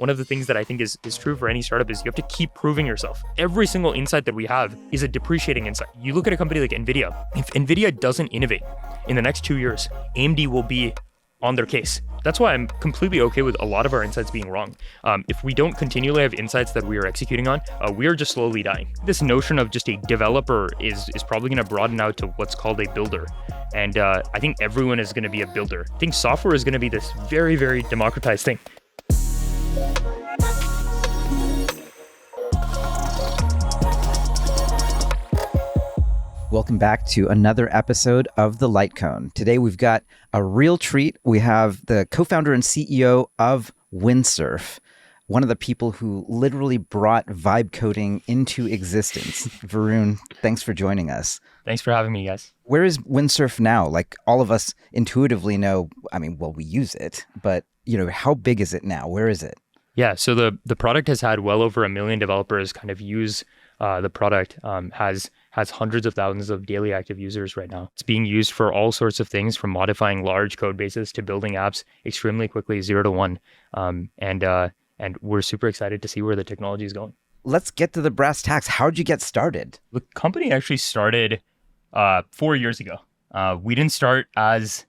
One of the things that I think is true for any startup is you have to keep proving yourself. Every single insight that we have is a depreciating insight. You look at a company like NVIDIA. If NVIDIA doesn't innovate in the next 2 years, AMD will be on their case. That's why I'm completely okay with a lot of our insights being wrong. If we don't continually have insights that we are executing on, we are just slowly dying. This notion of just a developer is probably going to broaden out to what's called a builder. And I think everyone is going to be a builder. I think software is going to be this very, very democratized thing. Welcome back to another episode of The Light Cone. Today we've got a real treat. We have the co-founder and CEO of Windsurf, one of the people who literally brought vibe coding into existence. Varun, thanks for joining us. Thanks for having me, guys. Where is Windsurf now? Like, all of us intuitively know, we use it, but how big is it now? Where is it? Yeah, so the product has had well over 1 million developers kind of use the product, has hundreds of thousands of daily active users right now. It's being used for all sorts of things, from modifying large code bases to building apps extremely quickly, 0 to 1. And we're super excited to see where the technology is going. Let's get to the brass tacks. How'd you get started? The company actually started 4 years ago. We didn't start as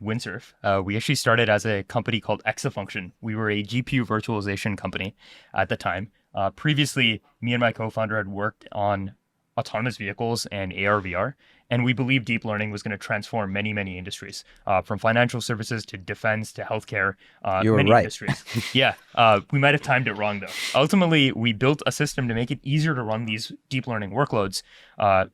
Windsurf. We actually started as a company called Exafunction. We were a GPU virtualization company at the time. Previously, me and my co-founder had worked on autonomous vehicles and AR/VR, and we believed deep learning was going to transform many, many industries, from financial services to defense to healthcare. You were many right. Industries. Yeah, we might have timed it wrong though. Ultimately, we built a system to make it easier to run these deep learning workloads,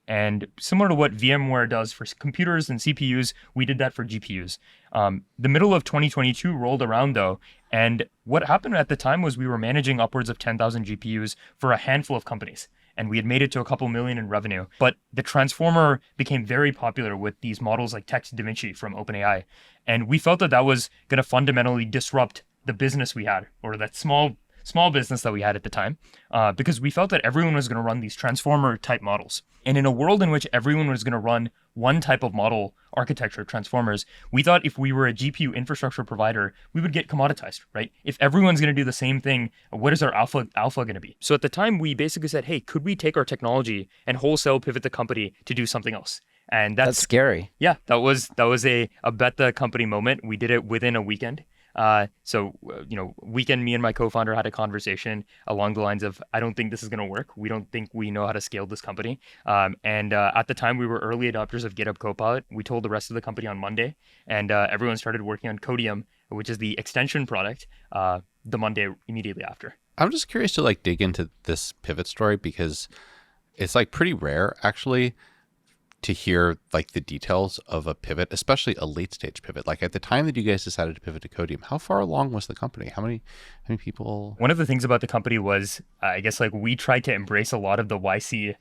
and similar to what VMware does for computers and CPUs, we did that for GPUs. The middle of 2022 rolled around though, and what happened at the time was we were managing upwards of 10,000 GPUs for a handful of companies. And we had made it to a couple million in revenue. But the transformer became very popular with these models like Text DaVinci from OpenAI. And we felt that that was going to fundamentally disrupt the business we had, or that small business that we had at the time, because we felt that everyone was going to run these transformer type models. And in a world in which everyone was going to run one type of model architecture, transformers, we thought if we were a GPU infrastructure provider, we would get commoditized, right? If everyone's going to do the same thing, what is our alpha going to be? So at the time, we basically said, hey, could we take our technology and wholesale pivot the company to do something else? And that's scary. Yeah, that was a bet the company moment. We did it within a weekend. Weekend, me and my co-founder had a conversation along the lines of, I don't think this is going to work. We don't think we know how to scale this company. And at the time, we were early adopters of GitHub Copilot. We told the rest of the company on Monday, and everyone started working on Codeium, which is the extension product, the Monday immediately after. I'm just curious to dig into this pivot story, because it's pretty rare actually to hear the details of a pivot, especially a late stage pivot. At the time that you guys decided to pivot to Codeium, how far along was the company? How many people? One of the things about the company was, I guess, we tried to embrace a lot of the YC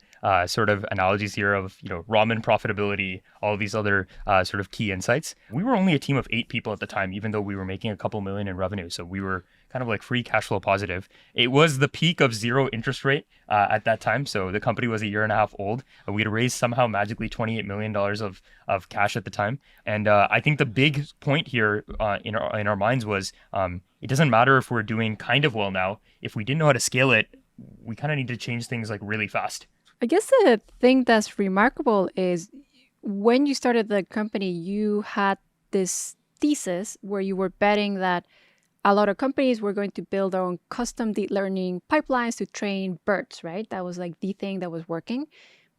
sort of analogies here of, ramen profitability, all of these other sort of key insights. We were only a team of 8 people at the time, even though we were making a couple million in revenue. So we were kind of free cash flow positive. It was the peak of 0 interest rate at that time. So the company was a year and a half old. We had raised somehow magically $28 million of cash at the time. And I think the big point here in our minds was, it doesn't matter if we're doing kind of well now. If we didn't know how to scale it, we kind of need to change things really fast. I guess the thing that's remarkable is when you started the company, you had this thesis where you were betting that a lot of companies were going to build their own custom deep learning pipelines to train birds, right? That was the thing that was working.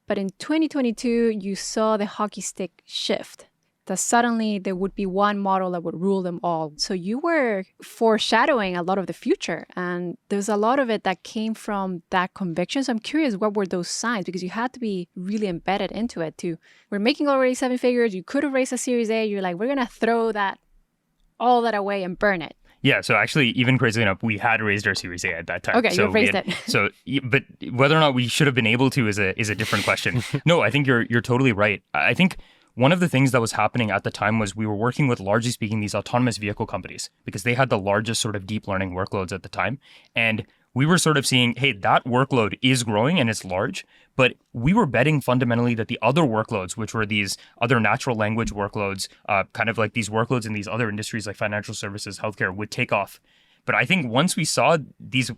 But in 2022, you saw the hockey stick shift, that suddenly there would be one model that would rule them all. So you were foreshadowing a lot of the future. And there's a lot of it that came from that conviction. So I'm curious, what were those signs? Because you had to be really embedded into it too. We're making already 7 figures. You could have raised a Series A. You're we're going to throw all that away and burn it. Yeah, so actually, even crazy enough, we had raised our Series A at that time. Okay, so you raised it. But whether or not we should have been able to is a different question. No, I think you're totally right. I think one of the things that was happening at the time was we were working with, largely speaking, these autonomous vehicle companies, because they had the largest sort of deep learning workloads at the time. And we were sort of seeing, hey, that workload is growing and it's large, but we were betting fundamentally that the other workloads, which were these other natural language workloads, kind of these workloads in these other industries like financial services, healthcare, would take off. But I think once we saw these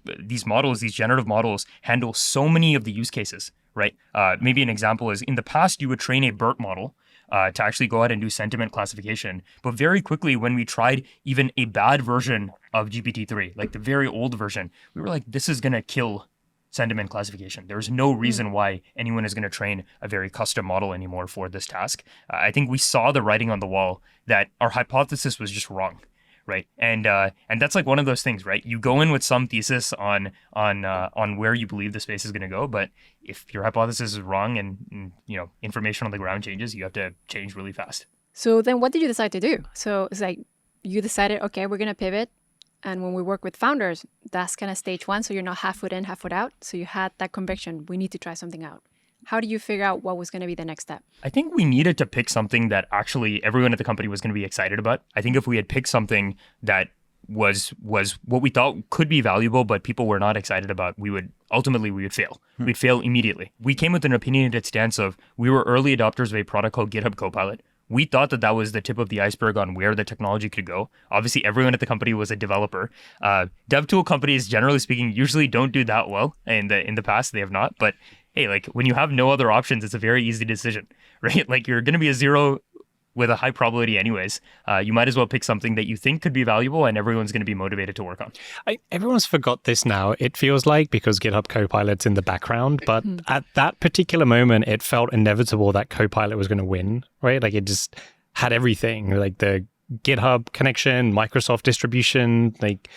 models, these generative models handle so many of the use cases, right? Maybe an example is in the past, you would train a BERT model to actually go out and do sentiment classification. But very quickly, when we tried even a bad version of GPT-3, like the very old version, we were like, this is going to kill sentiment classification. There's no reason why anyone is going to train a very custom model anymore for this task. I think we saw the writing on the wall that our hypothesis was just wrong, right? And that's like one of those things, right? You go in with some thesis on where you believe the space is going to go, but if your hypothesis is wrong and information on the ground changes, you have to change really fast. So then what did you decide to do? So it's like you decided, okay, we're going to pivot. And when we work with founders, that's kind of stage one. So you're not half foot in, half foot out. So you had that conviction, we need to try something out. How do you figure out what was going to be the next step? I think we needed to pick something that actually everyone at the company was going to be excited about. I think if we had picked something that was what we thought could be valuable, but people were not excited about, we would fail. We'd fail immediately. We came with an opinionated stance of we were early adopters of a product called GitHub Copilot. We thought that was the tip of the iceberg on where the technology could go. Obviously, everyone at the company was a developer. Dev tool companies, generally speaking, usually don't do that well. In the past, they have not. But hey, like when you have no other options, it's a very easy decision, right? Like you're going to be a zero with a high probability anyways. You might as well pick something that you think could be valuable and everyone's going to be motivated to work on. Everyone's forgot this now, it feels like, because GitHub Copilot's in the background. But at that particular moment, it felt inevitable that Copilot was going to win, right? Like it just had everything, like the GitHub connection, Microsoft distribution, like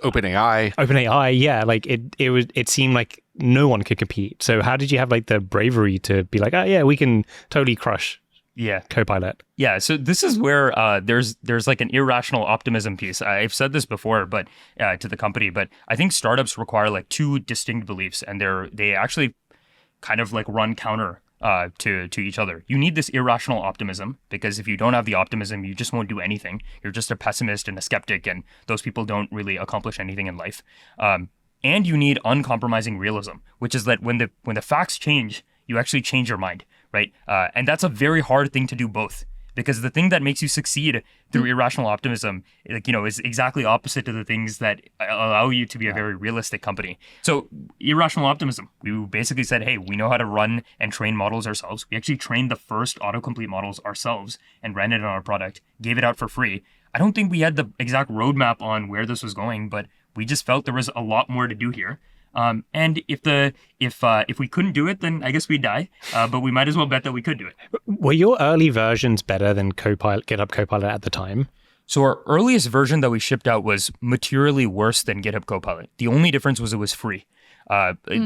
OpenAI. Yeah, like it seemed like no one could compete. So how did you have like the bravery to be like, oh yeah, we can totally crush Copilot? Yeah, so this is where there's like an irrational optimism piece. I've said this before, but to the company, but I think startups require like two distinct beliefs, and they actually kind of like run counter to each other. You need this irrational optimism because if you don't have the optimism, you just won't do anything. You're just a pessimist and a skeptic, and those people don't really accomplish anything in life. And you need uncompromising realism, which is that when the facts change, you actually change your mind. Right. And that's a very hard thing to do both, because the thing that makes you succeed through irrational optimism, is exactly opposite to the things that allow you to be a very realistic company. So irrational optimism, we basically said, hey, we know how to run and train models ourselves. We actually trained the first autocomplete models ourselves and ran it on our product, gave it out for free. I don't think we had the exact roadmap on where this was going, but we just felt there was a lot more to do here. And if we couldn't do it, then I guess we'd die. But we might as well bet that we could do it. Were your early versions better than GitHub Copilot at the time? So our earliest version that we shipped out was materially worse than GitHub Copilot. The only difference was it was free.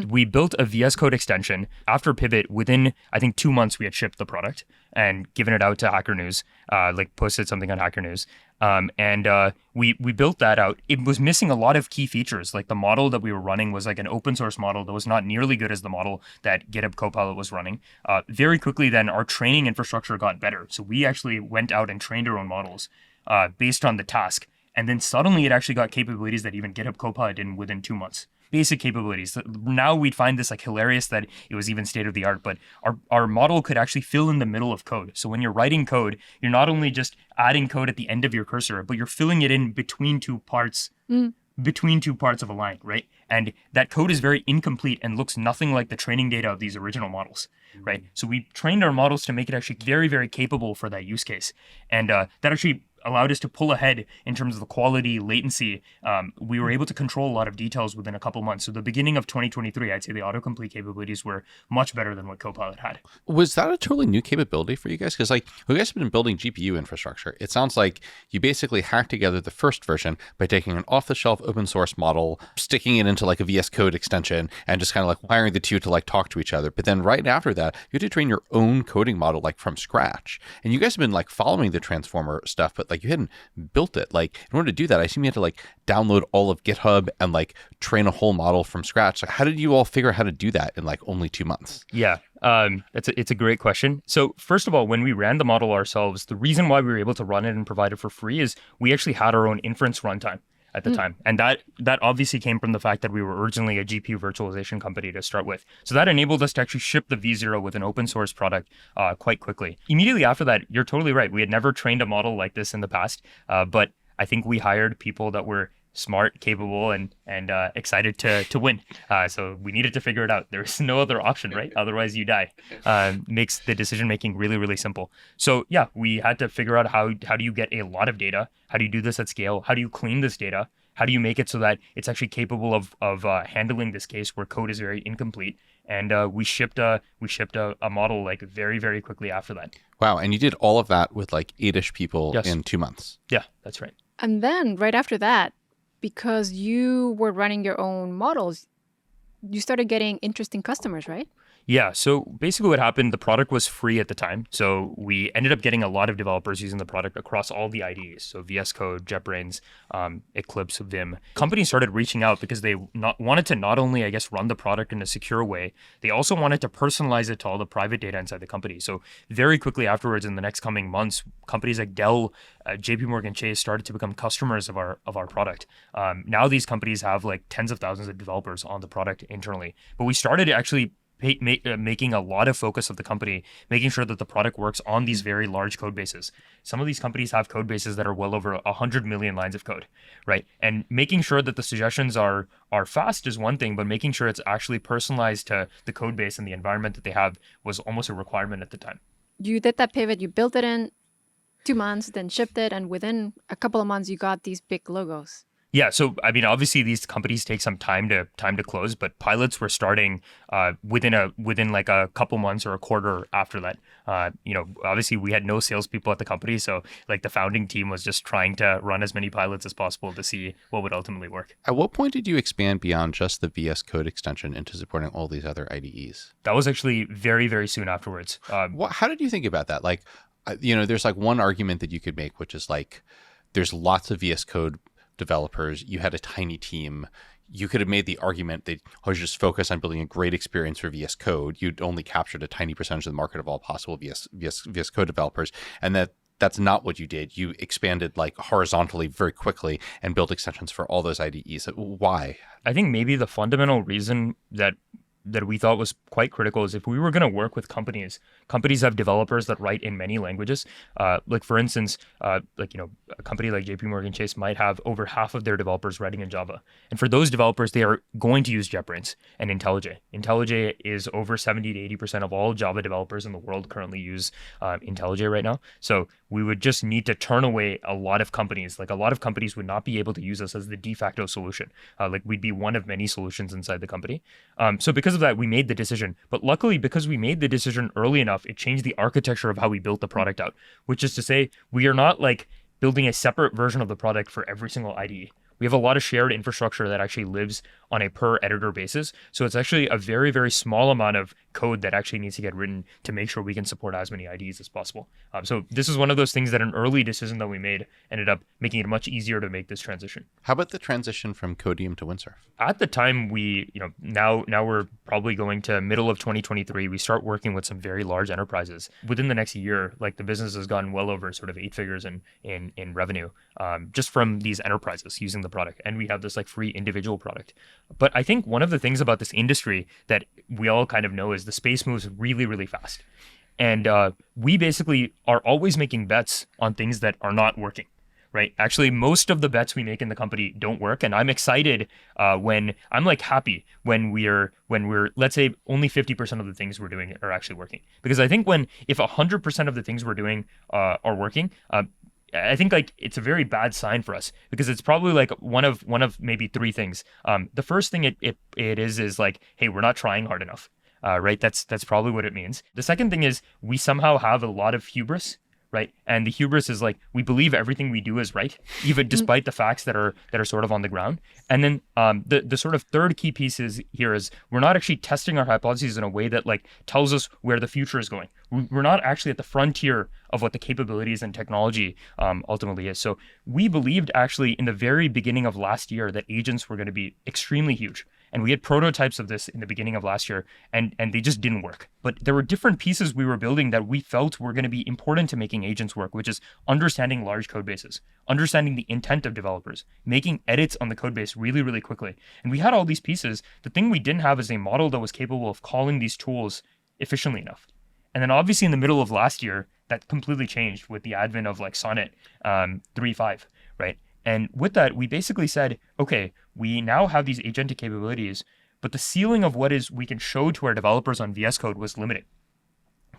We built a VS Code extension. After Pivot, within, I think, 2 months, we had shipped the product and given it out to Hacker News, posted something on Hacker News. We built that out. It was missing a lot of key features. Like the model that we were running was like an open source model that was not nearly good as the model that GitHub Copilot was running. Very quickly then, our training infrastructure got better. So we actually went out and trained our own models based on the task. And then suddenly it actually got capabilities that even GitHub Copilot didn't within 2 months. Basic capabilities. Now we'd find this like hilarious that it was even state of the art, but our model could actually fill in the middle of code. So when you're writing code, you're not only just adding code at the end of your cursor, but you're filling it in between two parts of a line, right? And that code is very incomplete and looks nothing like the training data of these original models, right? So we trained our models to make it actually very, very capable for that use case. And that actually allowed us to pull ahead in terms of the quality, latency. We were able to control a lot of details within a couple months. So the beginning of 2023, I'd say the autocomplete capabilities were much better than what Copilot had. Was that a totally new capability for you guys? Because like you guys have been building GPU infrastructure. It sounds like you basically hacked together the first version by taking an off-the-shelf open source model, sticking it into like a VS Code extension, and just kind of like wiring the two to like talk to each other. But then right after that, you had to train your own coding model like from scratch. And you guys have been like following the transformer stuff, but like you hadn't built it. Like in order to do that, I assume you had to like download all of GitHub and like train a whole model from scratch. Like, how did you all figure out how to do that in like only 2 months? Yeah, it's a great question. So first of all, when we ran the model ourselves, the reason why we were able to run it and provide it for free is we actually had our own inference runtime at the time. And that obviously came from the fact that we were originally a GPU virtualization company to start with. So that enabled us to actually ship the V0 with an open source product quite quickly. Immediately after that, you're totally right. We had never trained a model like this in the past, but I think we hired people that were smart, capable, and excited to win. So we needed to figure it out. There's no other option, right? Otherwise, you die. Makes the decision making really, really simple. So yeah, we had to figure out how do you get a lot of data? How do you do this at scale? How do you clean this data? How do you make it so that it's actually capable of handling this case where code is very incomplete? And we shipped a model like very, very quickly after that. Wow. And you did all of that with like 8-ish people Yes. in 2 months. Yeah, that's right. And then right after that, because you were running your own models, you started getting interesting customers, right? Yeah, so basically what happened, the product was free at the time. So we ended up getting a lot of developers using the product across all the IDEs. So VS Code, JetBrains, Eclipse, Vim. Companies started reaching out because they wanted to not only, I guess, run the product in a secure way, they also wanted to personalize it to all the private data inside the company. So very quickly afterwards, in the next coming months, companies like Dell, JP Morgan Chase started to become customers of our product. Now these companies have like tens of thousands of developers on the product internally. But we started actually making a lot of focus of the company, making sure that the product works on these very large code bases. Some of these companies have code bases that are well over 100 million lines of code, right? And making sure that the suggestions are fast is one thing, but making sure it's actually personalized to the code base and the environment that they have was almost a requirement at the time. You did that pivot, you built it in 2 months, then shipped it, and within a couple of months, you got these big logos. Yeah, so I mean, obviously these companies take some time to close, but pilots were starting within like a couple months or a quarter after that. Obviously we had no salespeople at the company, so like the founding team was just trying to run as many pilots as possible to see what would ultimately work. At what point did you expand beyond just the VS Code extension into supporting all these other IDEs? That was actually very, very soon afterwards. How did you think about that? Like, there's like one argument that you could make, which is like, there's lots of VS Code developers, you had a tiny team. You could have made the argument that just focus on building a great experience for VS Code. You'd only captured a tiny percentage of the market of all possible VS Code developers, and that's not what you did. You expanded like horizontally very quickly and built extensions for all those IDEs. Why? I think maybe the fundamental reason that we thought was quite critical is if we were going to work with companies have developers that write in many languages. Like for instance, a company like JP Morgan Chase might have over half of their developers writing in Java. And for those developers, they are going to use JetBrains and IntelliJ. IntelliJ is over 70 to 80% of all Java developers in the world currently use IntelliJ right now. So we would just need to turn away a lot of companies. Like a lot of companies would not be able to use us as the de facto solution. Like we'd be one of many solutions inside the company. So because of that, we made the decision. But luckily, because we made the decision early enough, it changed the architecture of how we built the product out, which is to say, we are not like building a separate version of the product for every single IDE. We have a lot of shared infrastructure that actually lives on a per editor basis. So it's actually a very, very small amount of code that actually needs to get written to make sure we can support as many IDEs as possible. So this is one of those things that an early decision that we made ended up making it much easier to make this transition. How about the transition from Codeium to Windsurf? At the time, now we're probably going to middle of 2023, we start working with some very large enterprises. Within the next year, like the business has gone well over sort of 8 figures in revenue, just from these enterprises using the product. And we have this like free individual product. But I think one of the things about this industry that we all kind of know is the space moves really, really fast. And we basically are always making bets on things that are not working, right? Actually, most of the bets we make in the company don't work. And I'm excited when I'm like happy when we're let's say only 50% of the things we're doing are actually working. Because I think if 100% of the things we're doing are working, I think like it's a very bad sign for us because it's probably like one of maybe 3 things. The first thing it is like, hey, we're not trying hard enough, right? That's probably what it means. The second thing is we somehow have a lot of hubris, right? And the hubris is like we believe everything we do is right, even despite the facts that are sort of on the ground. And then the sort of third key piece here is we're not actually testing our hypotheses in a way that like tells us where the future is going. We're not actually at the frontier of what the capabilities and technology ultimately is. So we believed actually in the very beginning of last year that agents were going to be extremely huge. And we had prototypes of this in the beginning of last year, and they just didn't work. But there were different pieces we were building that we felt were going to be important to making agents work, which is understanding large code bases, understanding the intent of developers, making edits on the code base really, really quickly. And we had all these pieces. The thing we didn't have is a model that was capable of calling these tools efficiently enough. And then obviously in the middle of last year, that completely changed with the advent of like Sonnet 3.5, right? And with that, we basically said, okay, we now have these agentic capabilities, but the ceiling of what is we can show to our developers on VS Code was limited.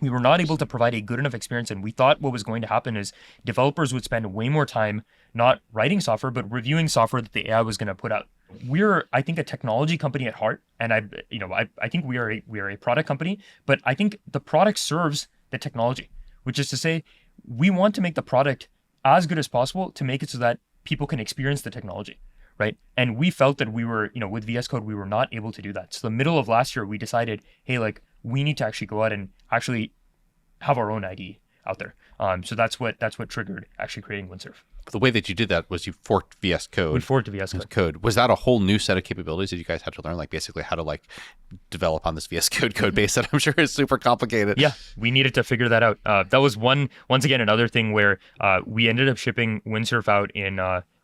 We were not able to provide a good enough experience, and we thought what was going to happen is developers would spend way more time not writing software, but reviewing software that the AI was going to put out. We're, I think, a technology company at heart, and I think we are a product company, but I think the product serves the technology, which is to say, we want to make the product as good as possible to make it so that people can experience the technology, right? And we felt that we were, with VS Code, we were not able to do that. So the middle of last year, we decided, hey, like, we need to actually go out and actually have our own IDE out there. So that's what triggered actually creating Windsurf. The way that you did that was you forked VS Code. We forked VS Code. Was that a whole new set of capabilities that you guys had to learn, like basically how to like develop on this VS code base that I'm sure is super complicated? Yeah, we needed to figure that out. That was once again another thing where we ended up shipping Windsurf out in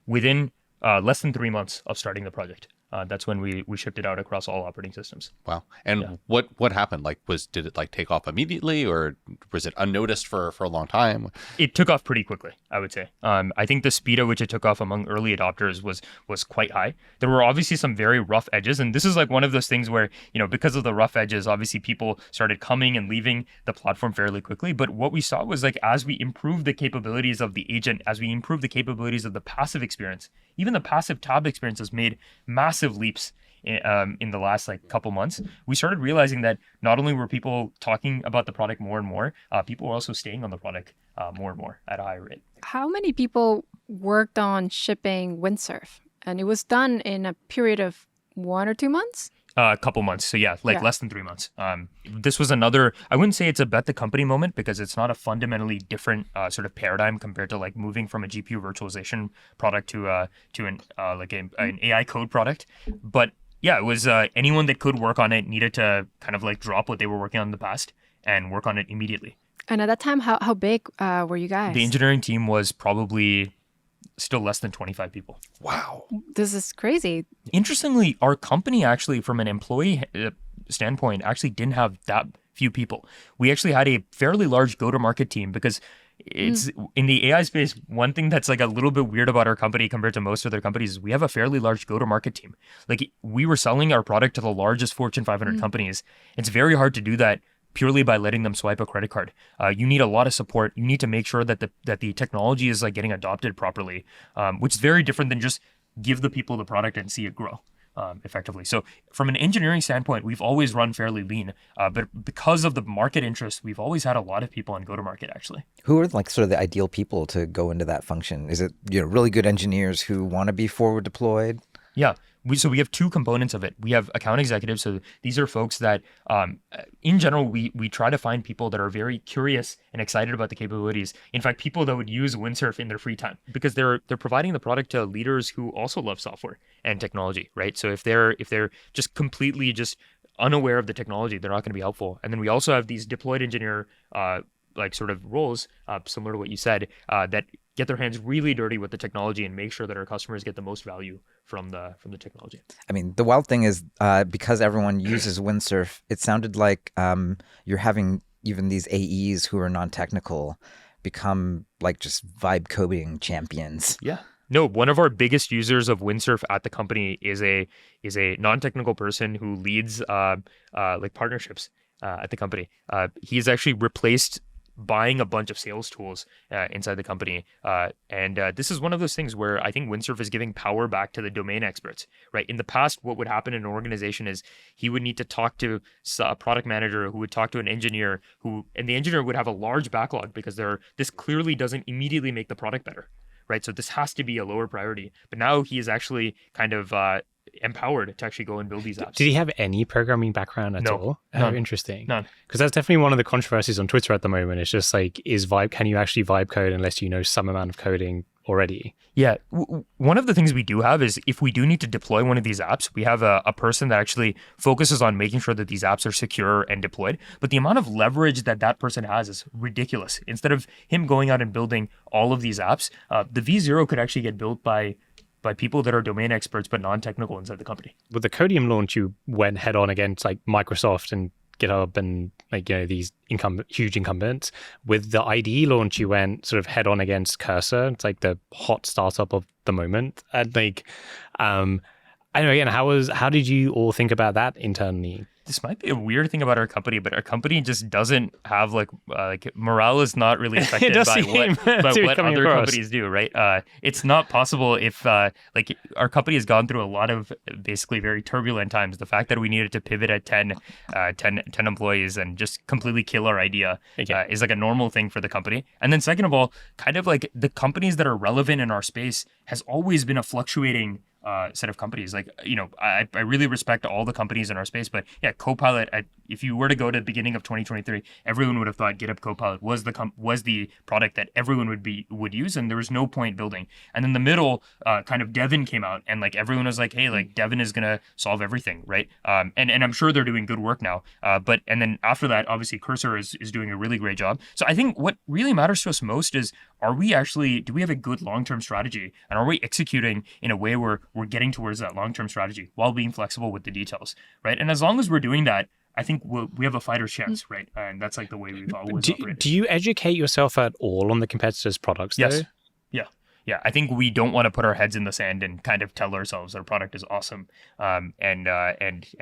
within less than 3 months of starting the project. That's when we shipped it out across all operating systems. Wow. And what happened? Like, did it like take off immediately, or was it unnoticed for a long time? It took off pretty quickly, I would say. I think the speed at which it took off among early adopters was quite high. There were obviously some very rough edges, and this is like one of those things where, because of the rough edges, obviously people started coming and leaving the platform fairly quickly. But what we saw was, like, as we improved the capabilities of the agent, as we improved the capabilities of the passive experience, even the passive tab experience has made massive leaps in the last couple months. We started realizing that not only were people talking about the product more and more, people were also staying on the product more and more at a higher rate. How many people worked on shipping Windsurf? And it was done in a period of 1 or 2 months? A couple months. So less than 3 months. This was another, I wouldn't say it's a bet the company moment, because it's not a fundamentally different sort of paradigm compared to like moving from a GPU virtualization product to an AI code product. But yeah, it was anyone that could work on it needed to kind of like drop what they were working on in the past and work on it immediately. And at that time, how big were you guys? The engineering team was probably still less than 25 people. Wow. This is crazy. Interestingly, our company actually, from an employee standpoint, actually didn't have that few people. We actually had a fairly large go-to-market team, because it's in the AI space, one thing that's like a little bit weird about our company compared to most other companies is we have a fairly large go-to-market team. Like, we were selling our product to the largest Fortune 500 companies. It's very hard to do that purely by letting them swipe a credit card. You need a lot of support. You need to make sure that the technology is like getting adopted properly, which is very different than just give the people the product and see it grow effectively. So from an engineering standpoint, we've always run fairly lean, but because of the market interest, we've always had a lot of people on go-to-market actually. Who are like sort of the ideal people to go into that function? Is it really good engineers who want to be forward deployed? Yeah. So we have two components of it. We have account executives. So these are folks that, in general, we try to find people that are very curious and excited about the capabilities. In fact, people that would use Windsurf in their free time, because they're providing the product to leaders who also love software and technology, right? So if they're just completely just unaware of the technology, they're not going to be helpful. And then we also have these deployed engineer sort of roles, similar to what you said, that get their hands really dirty with the technology and make sure that our customers get the most value from the technology. I mean, the wild thing is because everyone uses Windsurf, it sounded like you're having even these AEs who are non-technical become like just vibe coding champions. Yeah. No, one of our biggest users of Windsurf at the company is a non-technical person who leads partnerships at the company. He's actually replaced buying a bunch of sales tools inside the company. And this is one of those things where I think Windsurf is giving power back to the domain experts, right? In the past, what would happen in an organization is he would need to talk to a product manager who would talk to an engineer and the engineer would have a large backlog because this clearly doesn't immediately make the product better, right? So this has to be a lower priority. But now he is actually kind of empowered to actually go and build these apps. Did he have any programming background at all? None. Oh, interesting. None. Because that's definitely one of the controversies on Twitter at the moment. It's just like, can you actually vibe code unless you know some amount of coding already? Yeah. One of the things we do have is if we do need to deploy one of these apps, we have a person that actually focuses on making sure that these apps are secure and deployed. But the amount of leverage that person has is ridiculous. Instead of him going out and building all of these apps, the V0 could actually get built by people that are domain experts but non-technical inside the company. With the Codeium launch, you went head on against like Microsoft and GitHub and like, these huge incumbents. With the IDE launch, you went sort of head on against Cursor. It's like the hot startup of the moment. And like, I don't know, again, how did you all think about that internally? This might be a weird thing about our company, but our company just doesn't have like morale is not really affected by what other companies do, right? It's not possible if like our company has gone through a lot of basically very turbulent times. The fact that we needed to pivot at 10 employees and just completely kill our idea is like a normal thing for the company. And then second of all, kind of like the companies that are relevant in our space has always been a fluctuating set of companies. Like, I really respect all the companies in our space, but yeah, Copilot, if you were to go to the beginning of 2023, everyone would have thought GitHub Copilot was the product that everyone would use, and there was no point building. And then the middle, kind of Devin came out, and like everyone was like, hey, like Devin is gonna solve everything, right? And I'm sure they're doing good work now. And then after that, obviously Cursor is doing a really great job. So I think what really matters to us most is, do we have a good long-term strategy, and are we executing in a way where we're getting towards that long-term strategy while being flexible with the details, right? And as long as we're doing that, I think we have a fighter's chance, right? And that's like the way we've always operated. Do you educate yourself at all on the competitors' products, though? Yes. Yeah, I think we don't want to put our heads in the sand and kind of tell ourselves our product is awesome, and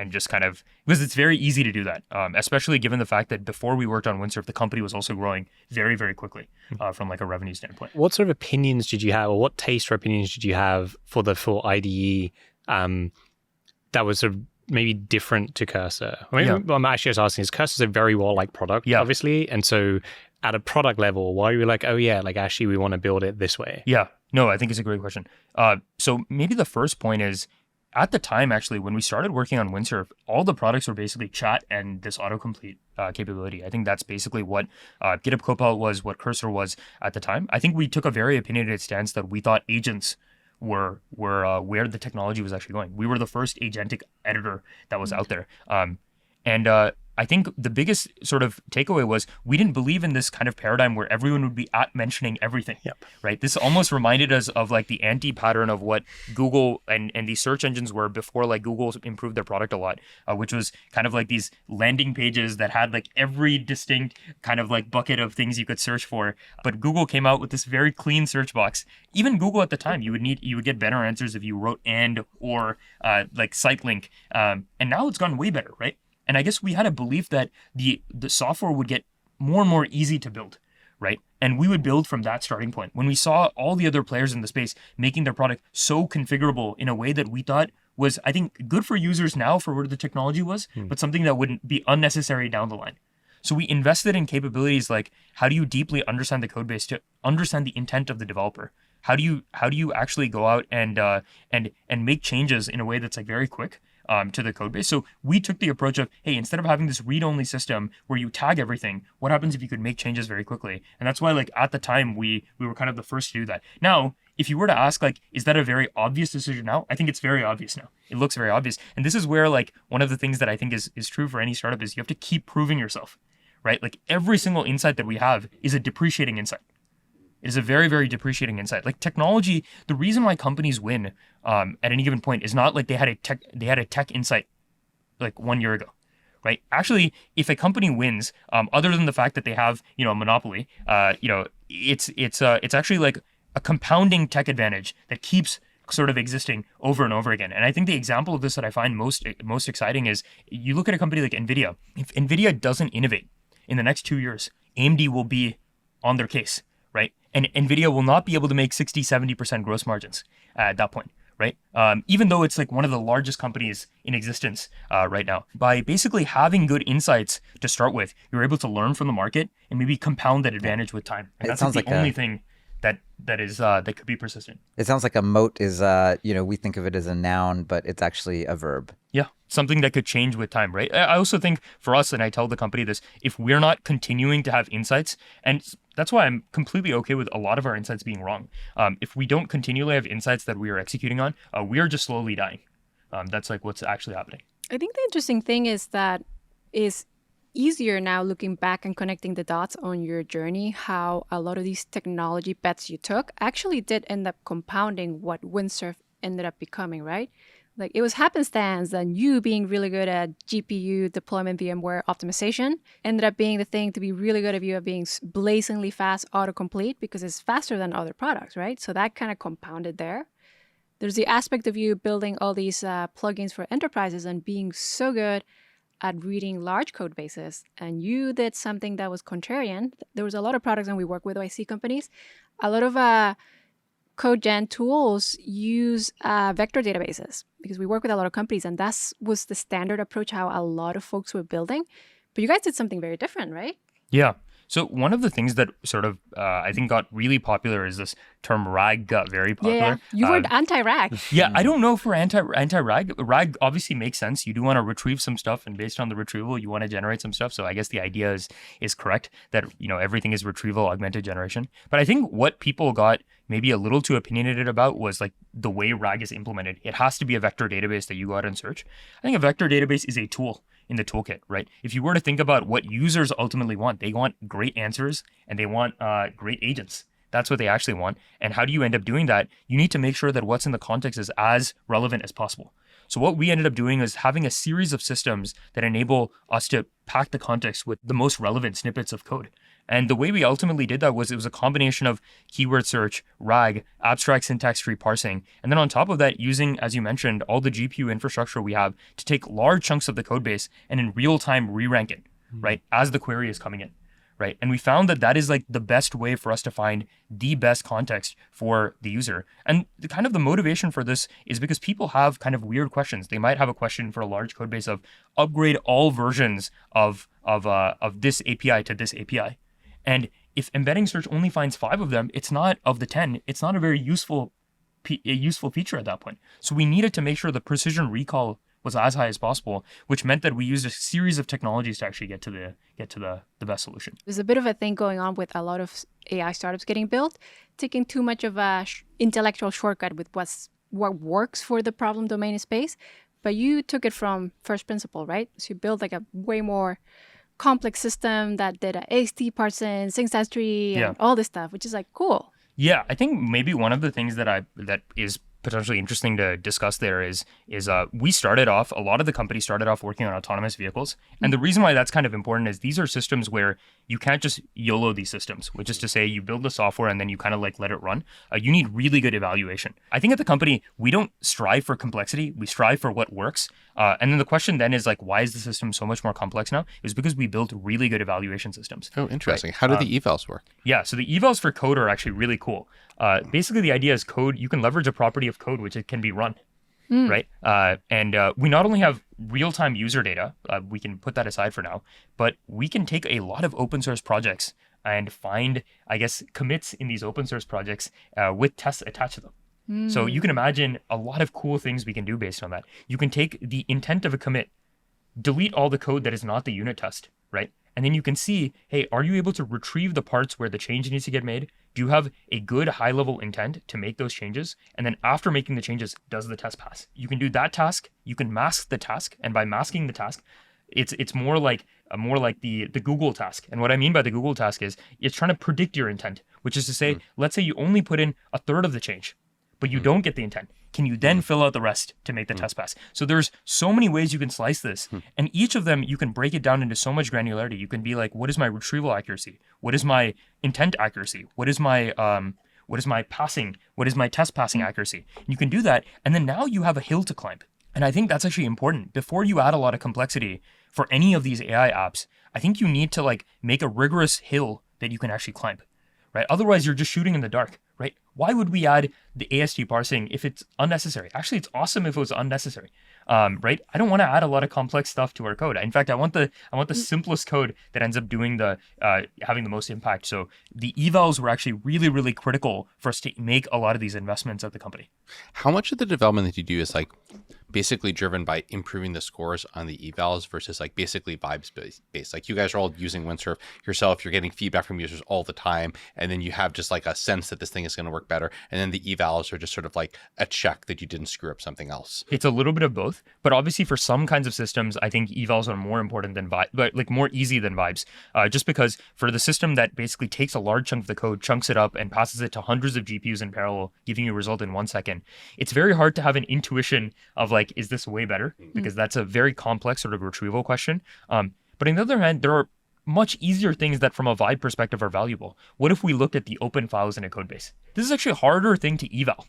just kind of, because it's very easy to do that, especially given the fact that before we worked on Windsurf, the company was also growing very, very quickly from like a revenue standpoint. What sort of opinions did you have, or what taste or opinions did you have for the full IDE that was sort of maybe different to Cursor? I mean, what I'm actually just asking is, Cursor's a very well-liked product, obviously, and so at a product level, why are you like, oh yeah, like actually we want to build it this way? Yeah, no, I think it's a great question. So maybe the first point is, at the time, actually, when we started working on Windsurf, all the products were basically chat and this autocomplete capability. I think that's basically what GitHub Copilot was, what Cursor was at the time. I think we took a very opinionated stance that we thought agents were where the technology was actually going. We were the first agentic editor that was out there. I think the biggest sort of takeaway was, we didn't believe in this kind of paradigm where everyone would be mentioning everything, right? This almost reminded us of like the anti-pattern of what Google and these search engines were before like Google improved their product a lot, which was kind of like these landing pages that had like every distinct kind of like bucket of things you could search for. But Google came out with this very clean search box. Even Google at the time, you would get better answers if you wrote and or like site link. And now it's gotten way better, right? And I guess we had a belief that the software would get more and more easy to build, right? And we would build from that starting point. When we saw all the other players in the space making their product so configurable in a way that we thought was, I think, good for users now for where the technology was, but something that wouldn't be unnecessary down the line. So we invested in capabilities like, how do you deeply understand the code base to understand the intent of the developer? How do you actually go out and make changes in a way that's like very quick? To the code base. So we took the approach of, hey, instead of having this read-only system where you tag everything, what happens if you could make changes very quickly? And that's why, like, at the time, we were kind of the first to do that. Now, if you were to ask, like, is that a very obvious decision now? I think it's very obvious now. It looks very obvious. And this is where, like, one of the things that I think is true for any startup is you have to keep proving yourself, right? Like, every single insight that we have is a depreciating insight. It is a very, very depreciating insight. Like technology, the reason why companies win at any given point is not like they had a tech insight like 1 year ago, right? Actually, if a company wins, other than the fact that they have a monopoly, it's actually like a compounding tech advantage that keeps sort of existing over and over again. And I think the example of this that I find most exciting is, you look at a company like NVIDIA. If NVIDIA doesn't innovate in the next 2 years, AMD will be on their case, right? And NVIDIA will not be able to make 60-70% gross margins at that point, right? Even though it's like one of the largest companies in existence right now. By basically having good insights to start with, you're able to learn from the market and maybe compound that advantage with time. And that's like the only thing that could be persistent. It sounds like a moat is, we think of it as a noun, but it's actually a verb. Yeah, something that could change with time, right? I also think for us, and I tell the company this, if we're not continuing to have insights, and that's why I'm completely okay with a lot of our insights being wrong. If we don't continually have insights that we are executing on, we are just slowly dying. That's like what's actually happening. I think the interesting thing is that is easier now looking back and connecting the dots on your journey, how a lot of these technology bets you took actually did end up compounding what Windsurf ended up becoming, right? Like it was happenstance and you being really good at GPU deployment VMware optimization ended up being the thing to be really good at you at being blazingly fast autocomplete because it's faster than other products, right? So that kind of compounded there. There's the aspect of you building all these plugins for enterprises and being so good at reading large code bases. And you did something that was contrarian. There was a lot of products and we work with OIC companies. A lot of code gen tools use vector databases because we work with a lot of companies and that was the standard approach how a lot of folks were building. But you guys did something very different, right? Yeah. So one of the things that sort of I think got really popular is this term RAG got very popular. Yeah. You were anti-RAG. Yeah, I don't know if we're anti-RAG. RAG obviously makes sense. You do want to retrieve some stuff, and based on the retrieval, you want to generate some stuff. So I guess the idea is correct that everything is retrieval augmented generation. But I think what people got maybe a little too opinionated about was like the way RAG is implemented. It has to be a vector database that you go out and search. I think a vector database is a tool in the toolkit, right? If you were to think about what users ultimately want, they want great answers and they want great agents. That's what they actually want. And how do you end up doing that? You need to make sure that what's in the context is as relevant as possible. So what we ended up doing is having a series of systems that enable us to pack the context with the most relevant snippets of code. And the way we ultimately did that was it was a combination of keyword search, RAG, abstract syntax tree parsing, and then on top of that, using, as you mentioned, all the GPU infrastructure we have to take large chunks of the code base and in real time re-rank it, right, as the query is coming in, right? And we found that that is like the best way for us to find the best context for the user. And the kind of the motivation for this is because people have kind of weird questions. They might have a question for a large code base of upgrade all versions of this API to this API. And if embedding search only finds 5 of them, it's not of the 10. It's not a very useful feature at that point. So we needed to make sure the precision recall was as high as possible, which meant that we used a series of technologies to actually get to the best solution. There's a bit of a thing going on with a lot of AI startups getting built, taking too much of a intellectual shortcut with what works for the problem domain space. But you took it from first principle, right? So you built like a way more complex system that did a AST parsing, syntax tree, and all this stuff, which is like cool. Yeah, I think maybe one of the things that is potentially interesting to discuss there is we started off, a lot of the companies started off working on autonomous vehicles. And the reason why that's kind of important is these are systems where you can't just YOLO these systems, which is to say you build the software and then you kind of like let it run. You need really good evaluation. I think at the company, we don't strive for complexity. We strive for what works. And then the question then is like, why is the system so much more complex now? It's because we built really good evaluation systems. Oh, interesting. Right? How do the evals work? Yeah, so the evals for code are actually really cool. Basically, the idea is code, you can leverage a property of code, which it can be run, right? And we not only have real-time user data, we can put that aside for now, but we can take a lot of open source projects and find, I guess, commits in these open source projects with tests attached to them. So you can imagine a lot of cool things we can do based on that. You can take the intent of a commit, delete all the code that is not the unit test, right? And then you can see, hey, are you able to retrieve the parts where the change needs to get made? Do you have a good high-level intent to make those changes? And then after making the changes, does the test pass? You can do that task. You can mask the task. And by masking the task, it's more like the Google task. And what I mean by the Google task is it's trying to predict your intent, which is to say, let's say you only put in a third of the change, but you don't get the intent. Can you then fill out the rest to make the test pass? So there's so many ways you can slice this. And each of them, you can break it down into so much granularity. You can be like, what is my retrieval accuracy? What is my intent accuracy? What is my passing? What is my test passing accuracy? And you can do that. And then now you have a hill to climb. And I think that's actually important. Before you add a lot of complexity for any of these AI apps, I think you need to like make a rigorous hill that you can actually climb, right? Otherwise, you're just shooting in the dark, right? Why would we add the AST parsing if it's unnecessary? Actually, it's awesome if it was unnecessary, right? I don't want to add a lot of complex stuff to our code. In fact, I want the simplest code that ends up doing having the most impact. So the evals were actually really, really critical for us to make a lot of these investments at the company. How much of the development that you do is like basically driven by improving the scores on the evals versus like basically vibes based? Like you guys are all using Windsurf yourself, you're getting feedback from users all the time, and then you have just like a sense that this thing is going to work better, and then the evals are just sort of like a check that you didn't screw up something else. It's a little bit of both, but obviously for some kinds of systems, I think evals are more important than vibes, but like more easy than vibes, just because for the system that basically takes a large chunk of the code, chunks it up, and passes it to hundreds of GPUs in parallel, giving you a result in 1 second, it's very hard to have an intuition of like, like, is this way better? Because that's a very complex sort of retrieval question. But on the other hand, there are much easier things that from a vibe perspective are valuable. What if we looked at the open files in a code base? This is actually a harder thing to eval.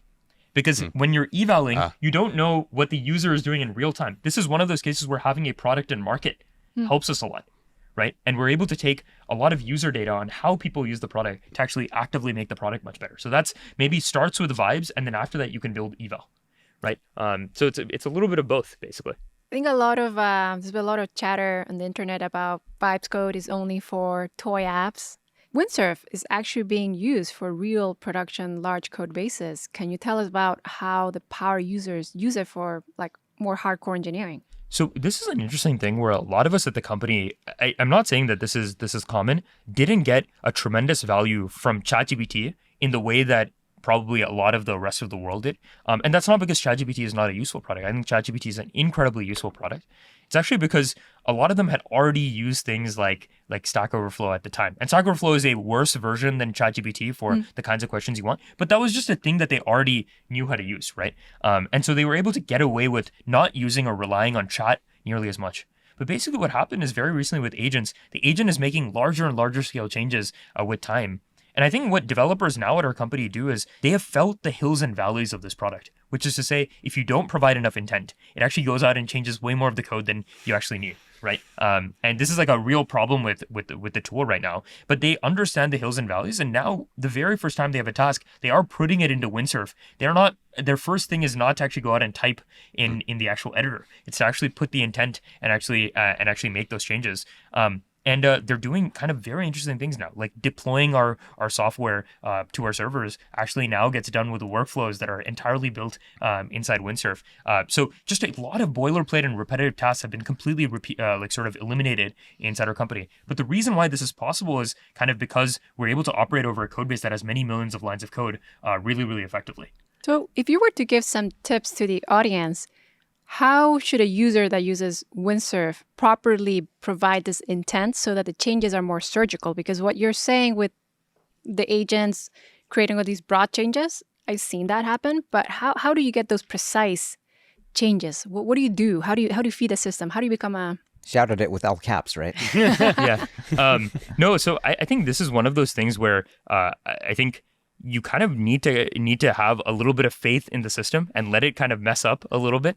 Because when you're evaling, you don't know what the user is doing in real time. This is one of those cases where having a product and market helps us a lot, right? And we're able to take a lot of user data on how people use the product to actually actively make the product much better. So that's maybe starts with vibes, and then after that you can build eval, right? So it's a little bit of both, basically. I think a lot of there's been a lot of chatter on the internet about Vibes Code is only for toy apps. Windsurf is actually being used for real production large code bases. Can you tell us about how the power users use it for like more hardcore engineering? So this is an interesting thing where a lot of us at the company, I'm not saying that this is common, didn't get a tremendous value from ChatGPT in the way that probably a lot of the rest of the world did. And that's not because ChatGPT is not a useful product. I think ChatGPT is an incredibly useful product. It's actually because a lot of them had already used things like Stack Overflow at the time. And Stack Overflow is a worse version than ChatGPT for the kinds of questions you want. But that was just a thing that they already knew how to use, right? And so they were able to get away with not using or relying on chat nearly as much. But basically what happened is very recently with agents, the agent is making larger and larger scale changes with time. And I think what developers now at our company do is they have felt the hills and valleys of this product, which is to say, if you don't provide enough intent, it actually goes out and changes way more of the code than you actually need, right? And this is like a real problem with the tool right now. But they understand the hills and valleys, and now the very first time they have a task, they are putting it into Windsurf. Their first thing is not to actually go out and type in the actual editor. It's to actually put the intent and actually make those changes. And they're doing kind of very interesting things now, like deploying our software to our servers actually now gets done with the workflows that are entirely built inside Windsurf. So just a lot of boilerplate and repetitive tasks have been completely sort of eliminated inside our company. But the reason why this is possible is kind of because we're able to operate over a code base that has many millions of lines of code really, really effectively. So if you were to give some tips to the audience, how should a user that uses Windsurf properly provide this intent so that the changes are more surgical? Because what you're saying with the agents creating all these broad changes, I've seen that happen. But how do you get those precise changes? What do you do? How do you feed the system? How do you become a... Shouted it with all caps, right? Yeah. No, so I think this is one of those things where I think you kind of need to have a little bit of faith in the system and let it kind of mess up a little bit,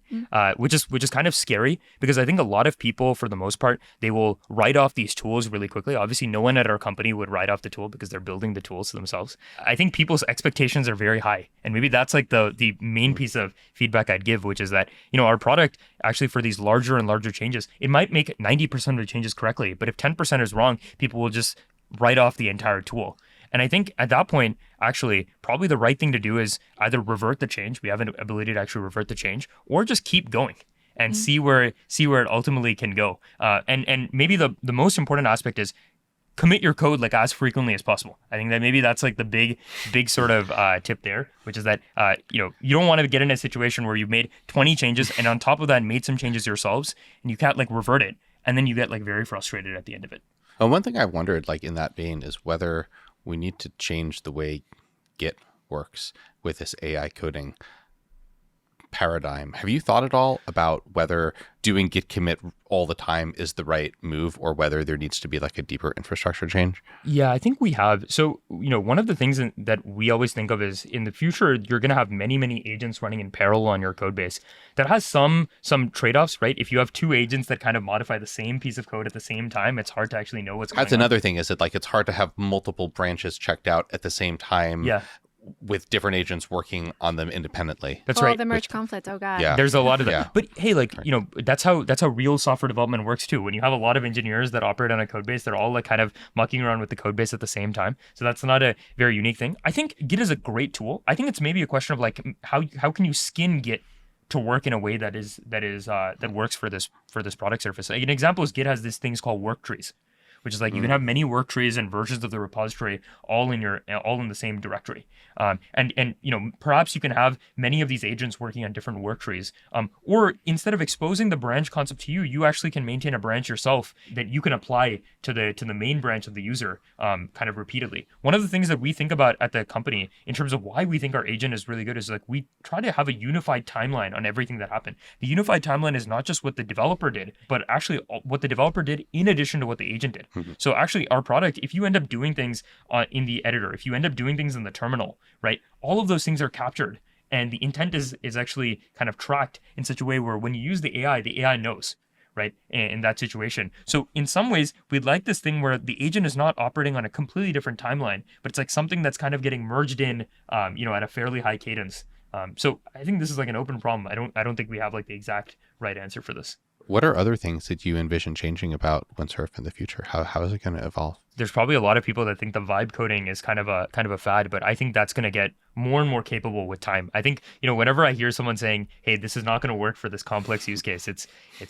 which is kind of scary, because I think a lot of people, for the most part, they will write off these tools really quickly. Obviously, no one at our company would write off the tool because they're building the tools themselves. I think people's expectations are very high, and maybe that's like the main piece of feedback I'd give, which is that, you know, our product actually for these larger and larger changes, it might make 90% of the changes correctly, but if 10% is wrong, people will just write off the entire tool. And I think at that point, actually, probably the right thing to do is either revert the change. We have an ability to actually revert the change, or just keep going and see where it ultimately can go. And maybe the most important aspect is commit your code like as frequently as possible. I think that maybe that's like the big sort of tip there, which is that you don't want to get in a situation where you've made 20 changes and on top of that made some changes yourselves and you can't like revert it, and then you get like very frustrated at the end of it. One thing I wondered, like in that vein, is whether we need to change the way Git works with this AI coding paradigm. Have you thought at all about whether doing git commit all the time is the right move, or whether there needs to be like a deeper infrastructure change? Yeah, I think we have. So, one of the things that we always think of is in the future, you're going to have many, many agents running in parallel on your code base. That has some trade-offs, right? If you have two agents that kind of modify the same piece of code at the same time, it's hard to actually know what's going on. That's another thing, is that like it's hard to have multiple branches checked out at the same time. Yeah. With different agents working on them independently. That's right. The merge conflict. Oh god. Yeah. There's a lot of that. Yeah. But hey, like, that's how real software development works too. When you have a lot of engineers that operate on a code base, they're all like kind of mucking around with the code base at the same time. So that's not a very unique thing. I think Git is a great tool. I think it's maybe a question of like how can you skin Git to work in a way that works for this product surface. Like an example is Git has these things called work trees, which is like you can have many work trees and versions of the repository all in the same directory. And perhaps you can have many of these agents working on different work trees. Or instead of exposing the branch concept to you, you actually can maintain a branch yourself that you can apply to the main branch of the user kind of repeatedly. One of the things that we think about at the company in terms of why we think our agent is really good is like we try to have a unified timeline on everything that happened. The unified timeline is not just what the developer did, but actually what the developer did in addition to what the agent did. So actually our product, if you end up doing things in the editor, if you end up doing things in the terminal, right, all of those things are captured. And the intent is actually kind of tracked in such a way where when you use the AI knows, right, in that situation. So in some ways, we'd like this thing where the agent is not operating on a completely different timeline, but it's like something that's kind of getting merged in, at a fairly high cadence. So I think this is like an open problem. I don't think we have like the exact right answer for this. What are other things that you envision changing about Windsurf in the future? How is it going to evolve? There's probably a lot of people that think the vibe coding is kind of a fad, but I think that's going to get more and more capable with time. I think, whenever I hear someone saying, hey, this is not going to work for this complex use case, it's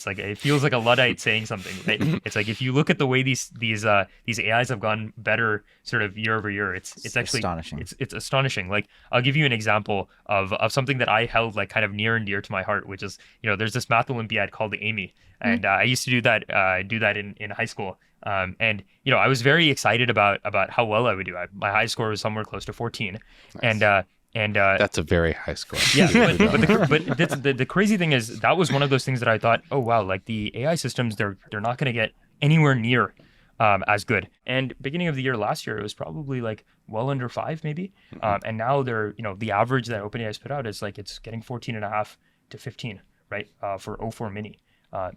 like, it feels like a Luddite saying something, right? It's like, if you look at the way these AIs have gone better sort of year over year, it's actually astonishing. It's astonishing. Like, I'll give you an example of something that I held like kind of near and dear to my heart, which is, there's this math Olympiad called the Amy. And I used to do that in high school. And I was very excited about how well I would do. My high score was somewhere close to 14. Nice. And that's a very high score. Yeah, but the crazy thing is that was one of those things that I thought, oh wow, like the AI systems, they're not going to get anywhere near as good. And beginning of the year last year, it was probably like well under 5 maybe. And now they're the average that OpenAI's put out is like it's getting 14.5 to 15, right, for O4 Mini.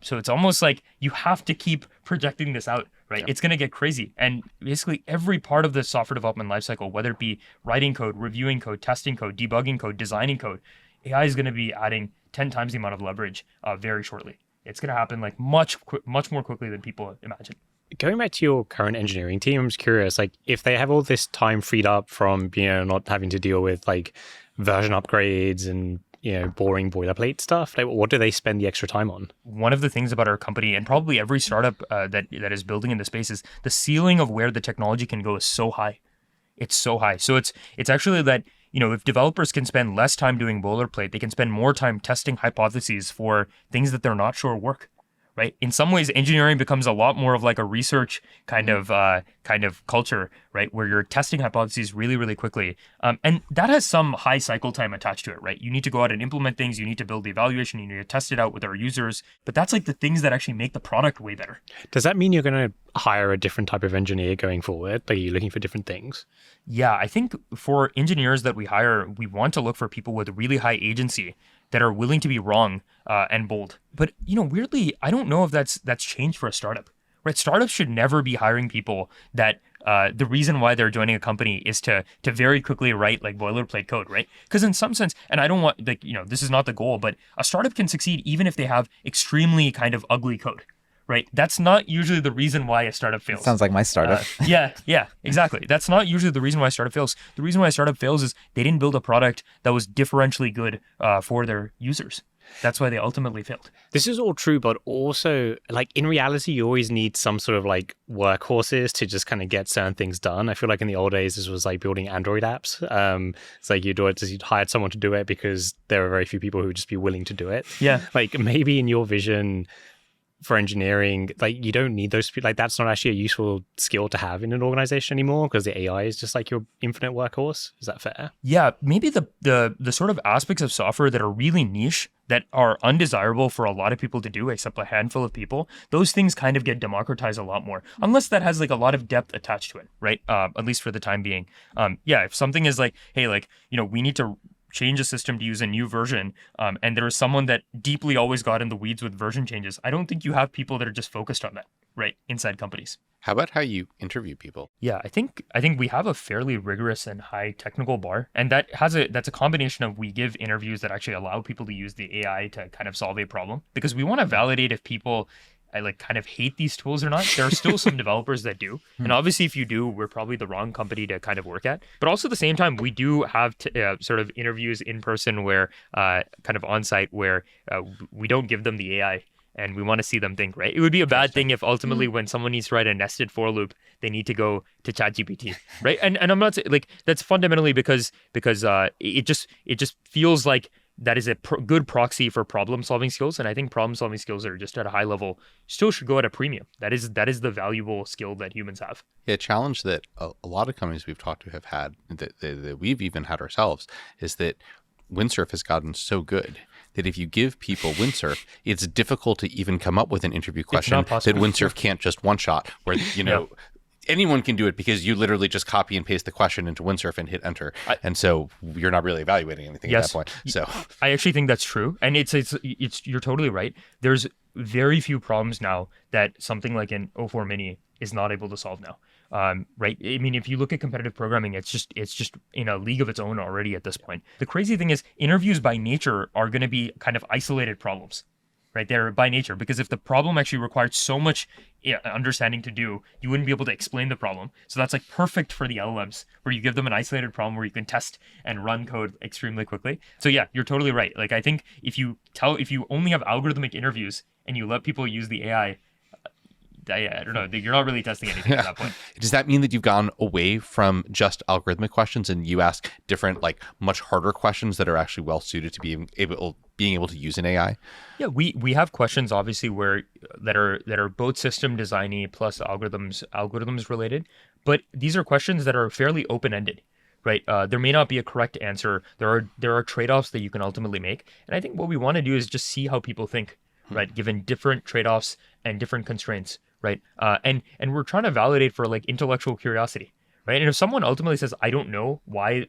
So it's almost like you have to keep projecting this out, right? Yeah. It's going to get crazy. And basically every part of the software development lifecycle, whether it be writing code, reviewing code, testing code, debugging code, designing code, AI is going to be adding 10 times the amount of leverage very shortly. It's going to happen like much more quickly than people imagine. Going back to your current engineering team, I'm just curious, like if they have all this time freed up from, not having to deal with like version upgrades and boring boilerplate stuff, like what do they spend the extra time on? One of the things about our company, and probably every startup that is building in the space, is the ceiling of where the technology can go is so high. It's so high. So it's actually that, if developers can spend less time doing boilerplate, they can spend more time testing hypotheses for things that they're not sure work. Right. In some ways, engineering becomes a lot more of like a research kind of culture, right, where you're testing hypotheses really, really quickly. And that has some high cycle time attached to it, right? You need to go out and implement things. You need to build the evaluation. You need to test it out with our users. But that's like the things that actually make the product way better. Does that mean you're going to hire a different type of engineer going forward? Like, are you looking for different things? Yeah, I think for engineers that we hire, we want to look for people with really high agency that are willing to be wrong and bold. But weirdly, I don't know if that's changed for a startup. Right? Startups should never be hiring people that the reason why they're joining a company is to very quickly write like boilerplate code, right? Because in some sense, and I don't want this is not the goal, but a startup can succeed even if they have extremely kind of ugly code. Right. That's not usually the reason why a startup fails. Sounds like my startup. Yeah, exactly. That's not usually the reason why a startup fails. The reason why a startup fails is they didn't build a product that was differentially good for their users. That's why they ultimately failed. This is all true, but also like in reality, you always need some sort of like workhorses to just kind of get certain things done. I feel like in the old days, this was like building Android apps. It's like you'd hired someone to do it because there are very few people who would just be willing to do it. Yeah. Like maybe in your vision for engineering, like you don't need those, like that's not actually a useful skill to have in an organization anymore because the AI is just like your infinite workhorse. Is that fair? Yeah, maybe the sort of aspects of software that are really niche, that are undesirable for a lot of people to do, except a handful of people, those things kind of get democratized a lot more, unless that has like a lot of depth attached to it, right? At least for the time being. If something is like, hey, like, we need to change a system to use a new version, and there is someone that deeply always got in the weeds with version changes, I don't think you have people that are just focused on that, right, inside companies. How about how you interview people? Yeah, I think we have a fairly rigorous and high technical bar, and that's a combination of we give interviews that actually allow people to use the AI to kind of solve a problem, because we want to validate if people kind of hate these tools or not. There are still some developers that do. And obviously, if you do, we're probably the wrong company to kind of work at. But also at the same time, we do have sort of interviews in person where kind of on site where we don't give them the AI and we want to see them think, right? It would be a bad thing if ultimately when someone needs to write a nested for loop, they need to go to ChatGPT, right? And I'm not saying like that's fundamentally because it just feels like that is a good proxy for problem solving skills, and I think problem solving skills that are just at a high level still should go at a premium. That is the valuable skill that humans have. Yeah, a challenge that a lot of companies we've talked to have had, that we've even had ourselves, is that Windsurf has gotten so good that if you give people Windsurf, it's difficult to even come up with an interview question that Windsurf can't just one shot, where anyone can do it because you literally just copy and paste the question into Windsurf and hit enter. And so you're not really evaluating anything at that point. So I actually think that's true. And it's you're totally right. There's very few problems now that something like an O4 Mini is not able to solve now. Right? I mean, if you look at competitive programming, it's just in a league of its own already at this point. The crazy thing is interviews by nature are going to be kind of isolated problems. Right there by nature, because if the problem actually required so much understanding to do, you wouldn't be able to explain the problem. So that's like perfect for the LLMs, where you give them an isolated problem where you can test and run code extremely quickly. So yeah, you're totally right. Like I think if you only have algorithmic interviews and you let people use the AI, I don't know, you're not really testing anything at that point. Does that mean that you've gone away from just algorithmic questions and you ask different, like much harder questions that are actually well suited to being able to use an AI? Yeah, we have questions obviously that are both system designy plus algorithms related, but these are questions that are fairly open-ended. Right. There may not be a correct answer. There are trade-offs that you can ultimately make. And I think what we want to do is just see how people think, right, given different trade-offs and different constraints. Right. And we're trying to validate for like intellectual curiosity. Right. And if someone ultimately says, I don't know why,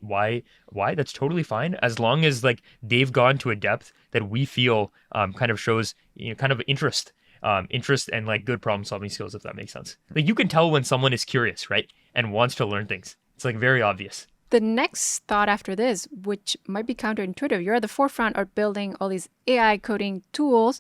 that's totally fine. As long as like they've gone to a depth that we feel kind of shows, kind of interest and like good problem solving skills, if that makes sense. Like you can tell when someone is curious, right, and wants to learn things. It's like very obvious. The next thought after this, which might be counterintuitive, you're at the forefront of building all these AI coding tools.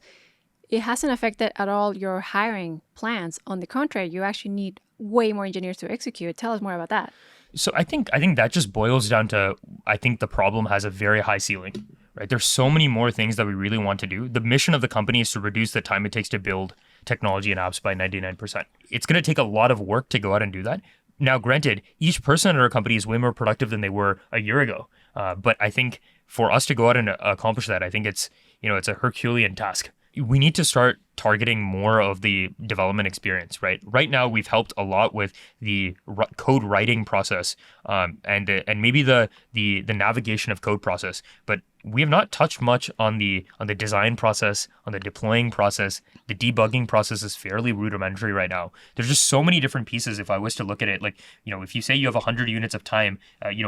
It hasn't affected at all your hiring plans. On the contrary, you actually need way more engineers to execute. Tell us more about that. So I think that just boils down to, I think the problem has a very high ceiling, right? There's so many more things that we really want to do. The mission of the company is to reduce the time it takes to build technology and apps by 99%. It's going to take a lot of work to go out and do that. Now, granted, each person at our company is way more productive than they were a year ago. But I think for us to go out and accomplish that, I think it's a Herculean task. We need to start targeting more of the development experience, right? Right now, we've helped a lot with the code writing process and maybe the navigation of code process, but we have not touched much on the design process, on the deploying process. The debugging process is fairly rudimentary right now. There's just so many different pieces. If I was to look at it, like, if you say you have 100 units of time,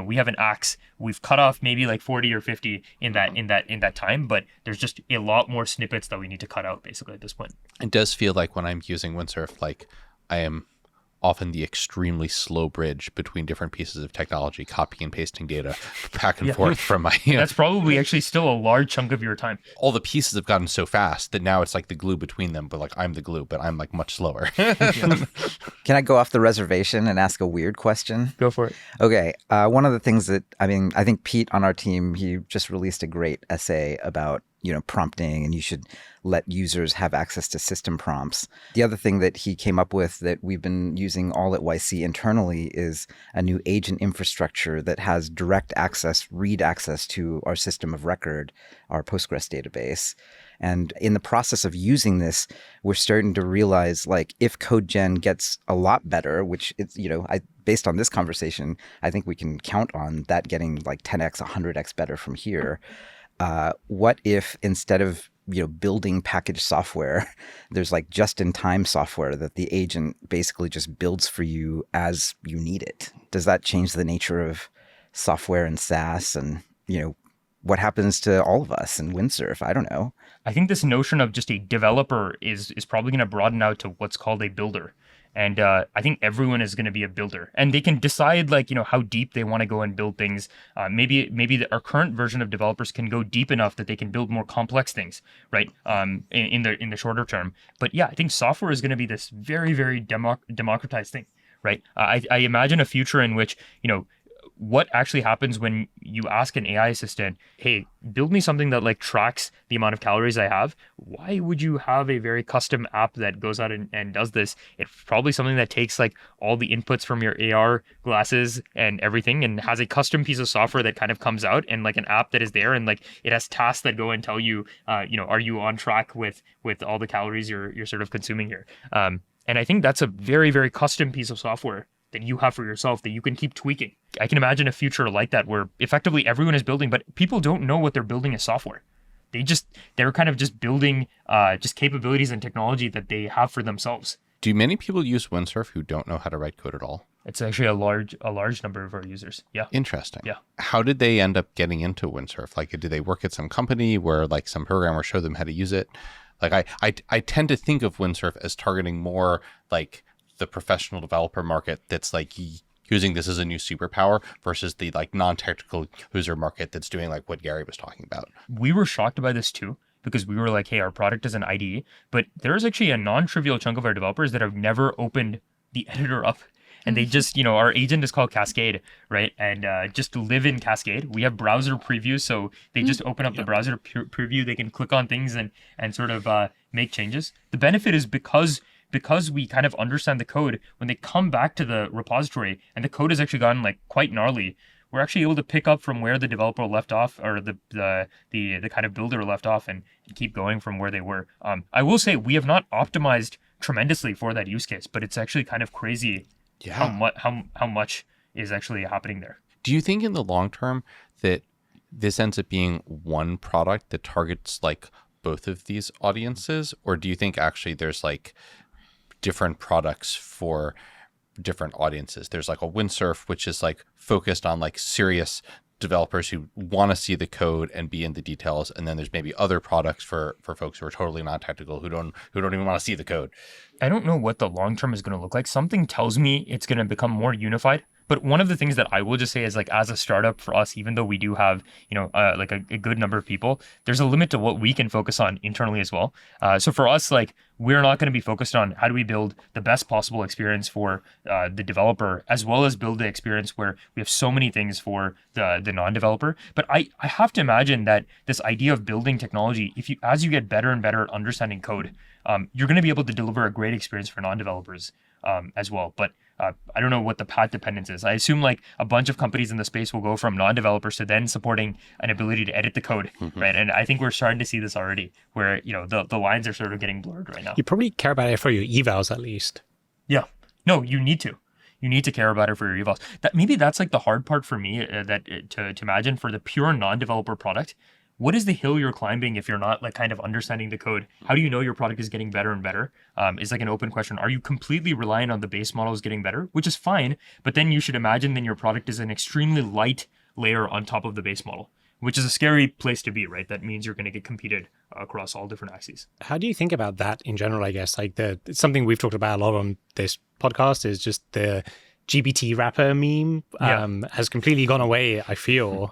we have an axe. We've cut off maybe like 40 or 50 in that time, but there's just a lot more snippets that we need to cut out basically at this point. It does feel like when I'm using Windsurf, like I am often the extremely slow bridge between different pieces of technology, copying and pasting data back and forth from my... That's probably actually still a large chunk of your time. All the pieces have gotten so fast that now it's like the glue between them, but like I'm the glue, but I'm like much slower. Can I go off the reservation and ask a weird question? Go for it. Okay. One of the things that, I think Pete on our team, he just released a great essay about prompting, and you should let users have access to system prompts. The other thing that he came up with that we've been using all at YC internally is a new agent infrastructure that has direct access, read access to our system of record, our Postgres database. And in the process of using this, we're starting to realize, like, if code gen gets a lot better, which it's, based on this conversation, I think we can count on that getting like 10x, 100x better from here. What if instead of building packaged software, there's like just-in-time software that the agent basically just builds for you as you need it? Does that change the nature of software and SaaS? And what happens to all of us in Windsurf? I don't know. I think this notion of just a developer is probably going to broaden out to what's called a builder. And I think everyone is going to be a builder, and they can decide how deep they want to go and build things. Maybe our current version of developers can go deep enough that they can build more complex things, right? In the shorter term. But yeah, I think software is going to be this very, very democratized thing, right? I imagine a future in which, what actually happens when you ask an AI assistant, hey, build me something that like tracks the amount of calories I have. Why would you have a very custom app that goes out and does this? It's probably something that takes like all the inputs from your AR glasses and everything and has a custom piece of software that kind of comes out and like an app that is there, and like it has tasks that go and tell you, are you on track with all the calories you're sort of consuming here? And I think that's a very, very custom piece of software that you have for yourself that you can keep tweaking. I can imagine a future like that where effectively everyone is building, but people don't know what they're building as software. They're kind of just building just capabilities and technology that they have for themselves. Do many people use Windsurf who don't know how to write code at all? It's actually a large number of our users. Yeah. Interesting. Yeah. How did they end up getting into Windsurf? Like, did they work at some company where like some programmer showed them how to use it? Like I tend to think of Windsurf as targeting more like the professional developer market that's like using this as a new superpower versus the like non-technical user market that's doing like what Gary was talking about. We were shocked by this too, because we were like, hey, our product is an IDE, but there's actually a non-trivial chunk of our developers that have never opened the editor up. And they just, our agent is called Cascade, right? And just live in Cascade. We have browser preview, so they just open up the browser preview. They can click on things and sort of make changes. The benefit is because we kind of understand the code, when they come back to the repository and the code has actually gotten like quite gnarly, we're actually able to pick up from where the developer left off, or the kind of builder left off, and keep going from where they were. I will say we have not optimized tremendously for that use case, but it's actually kind of crazy how much is actually happening there. Do you think in the long term that this ends up being one product that targets like both of these audiences, or do you think actually there's like different products for different audiences? There's like a Windsurf, which is like focused on like serious developers who want to see the code and be in the details, and then there's maybe other products for folks who are totally non-technical who don't even want to see the code. I don't know what the long term is going to look like. Something tells me it's going to become more unified. But one of the things that I will just say is like, as a startup for us, even though we do have, like a good number of people, there's a limit to what we can focus on internally as well. So for us, like, we're not going to be focused on how do we build the best possible experience for the developer, as well as build the experience where we have so many things for the non-developer. But I have to imagine that this idea of building technology, as you get better and better at understanding code, you're going to be able to deliver a great experience for non-developers as well. But I don't know what the path dependence is. I assume like a bunch of companies in the space will go from non-developers to then supporting an ability to edit the code, right? And I think we're starting to see this already, where the lines are sort of getting blurred right now. You probably care about it for your evals at least. Yeah. No, you need to. You need to care about it for your evals. That's like the hard part for me to imagine for the pure non-developer product. What is the hill you're climbing if you're not like kind of understanding the code? How do you know your product is getting better and better? Is like an open question. Are you completely reliant on the base models getting better, which is fine, but then you should imagine then your product is an extremely light layer on top of the base model, which is a scary place to be, right? That means you're going to get competed across all different axes. How do you think about that in general, I guess? Like something we've talked about a lot on this podcast is just the GPT wrapper meme has completely gone away, I feel.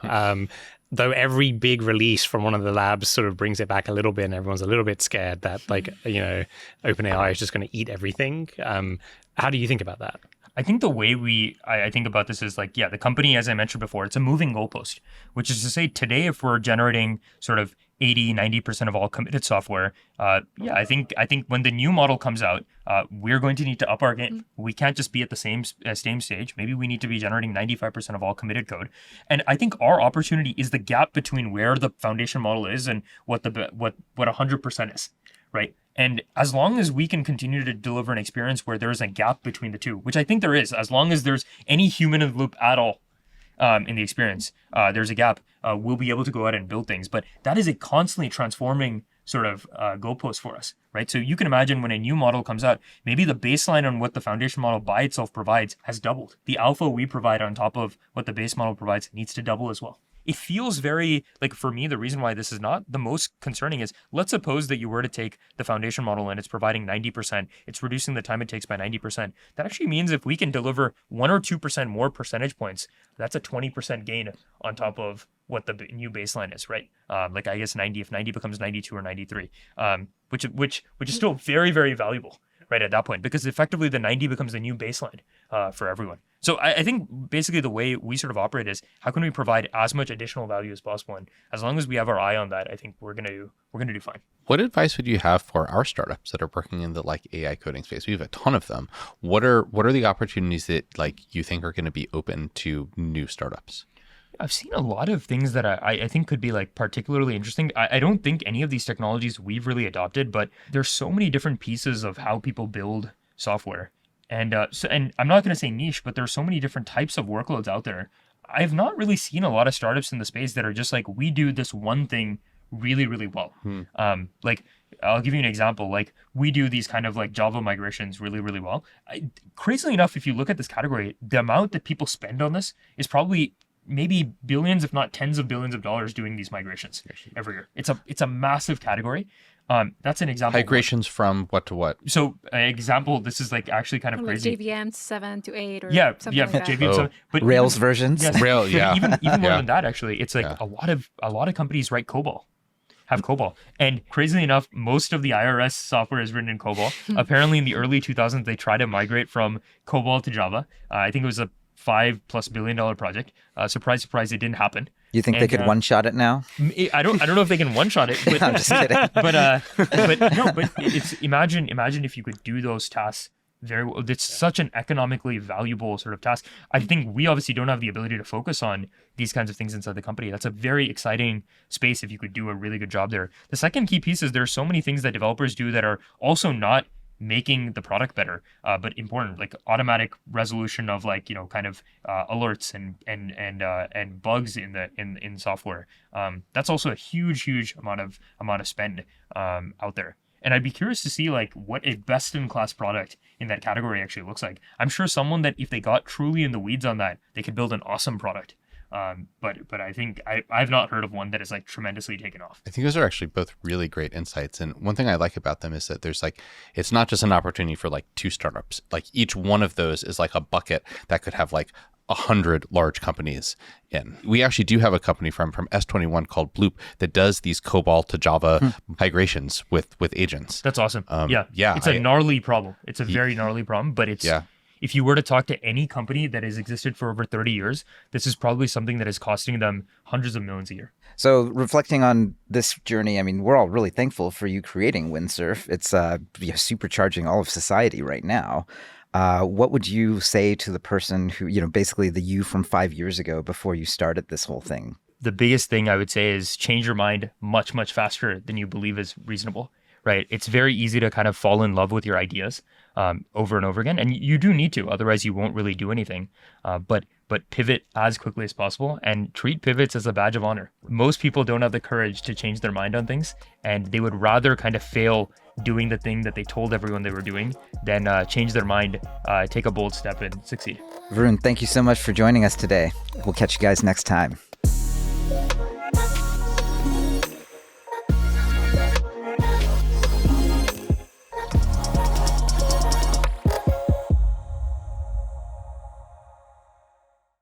Though every big release from one of the labs sort of brings it back a little bit, and everyone's a little bit scared that OpenAI is just going to eat everything. How do you think about that? I think the way I think about this is like, the company, as I mentioned before, it's a moving goalpost, which is to say today, if we're generating sort of 80-90% of all committed software, I think when the new model comes out, we're going to need to up our game. We can't just be at the same stage. Maybe we need to be generating 95% of all committed code. And I think our opportunity is the gap between where the foundation model is and what 100% is, right? And as long as we can continue to deliver an experience where there is a gap between the two, which I think there is, as long as there's any human in the loop at all in the experience, there's a gap, we'll be able to go out and build things. But that is a constantly transforming sort of goalpost for us, right? So you can imagine when a new model comes out, maybe the baseline on what the foundation model by itself provides has doubled. The alpha we provide on top of what the base model provides needs to double as well. It feels very, like for me, the reason why this is not the most concerning is, let's suppose that you were to take the foundation model and it's providing 90%, it's reducing the time it takes by 90%. That actually means if we can deliver 1 or 2% more percentage points, that's a 20% gain on top of what the new baseline is, right? Like I guess 90, if 90 becomes 92 or 93, which is still very, very valuable, right, at that point, because effectively the 90 becomes the new baseline for everyone. So I think basically the way we sort of operate is how can we provide as much additional value as possible, and as long as we have our eye on that, I think we're gonna do fine. What advice would you have for our startups that are working in the like AI coding space? We have a ton of them. What are the opportunities that like you think are going to be open to new startups? I've seen a lot of things that I think could be like particularly interesting. I don't think any of these technologies we've really adopted, but there's so many different pieces of how people build software. And and I'm not going to say niche, but there's so many different types of workloads out there. I've not really seen a lot of startups in the space that are just like, we do this one thing really, really well. Like I'll give you an example. Like we do these kind of like Java migrations really, really well. Crazily enough, if you look at this category, the amount that people spend on this is probably maybe billions, if not tens of billions of dollars doing these migrations every year. It's a massive category. That's an example. Migrations from what to what? So an example, this is like actually kind of From like crazy. JVM 7 to 8 or something yeah, like that. JVM 7. But Rails even, versions. yes, Rail, but yeah. even more Yeah. than that, actually, it's like a lot of companies write COBOL. Have COBOL. And crazily enough, most of the IRS software is written in COBOL. Apparently in the early 2000s, they tried to migrate from COBOL to Java. I think it was a $5+ billion project. Surprise, surprise, it didn't happen. You think they could one-shot it now? I don't know if they can one-shot it. But, I'm just kidding. but it's imagine if you could do those tasks very well. It's such an economically valuable sort of task. I think we obviously don't have the ability to focus on these kinds of things inside the company. That's a very exciting space if you could do a really good job there. The second key piece is there's so many things that developers do that are also not making the product better, but important, like automatic resolution of like, kind of alerts and bugs in software. That's also a huge amount of spend out there. And I'd be curious to see like what a best-in-class product in that category actually looks like. I'm sure someone that if they got truly in the weeds on that, they could build an awesome product. But I think I've not heard of one that is like tremendously taken off. I think those are actually both really great insights. And one thing I like about them is that there's like, it's not just an opportunity for like 2 startups. Like each one of those is like a bucket that could have like 100 large companies in. We actually do have a company from S21 called Bloop that does these COBOL to Java migrations with agents. That's awesome. Yeah. It's a gnarly problem. It's a very gnarly problem, but it's if you were to talk to any company that has existed for over 30 years, this is probably something that is costing them hundreds of millions a year. So reflecting on this journey, I mean, we're all really thankful for you creating Windsurf. It's supercharging all of society right now. What would you say to the person who, basically the you from 5 years ago before you started this whole thing? The biggest thing I would say is change your mind much, much faster than you believe is reasonable, right? It's very easy to kind of fall in love with your ideas over and over again. And you do need to, otherwise you won't really do anything. But pivot as quickly as possible and treat pivots as a badge of honor. Most people don't have the courage to change their mind on things, and they would rather kind of fail doing the thing that they told everyone they were doing than change their mind, take a bold step and succeed. Varun, thank you so much for joining us today. We'll catch you guys next time.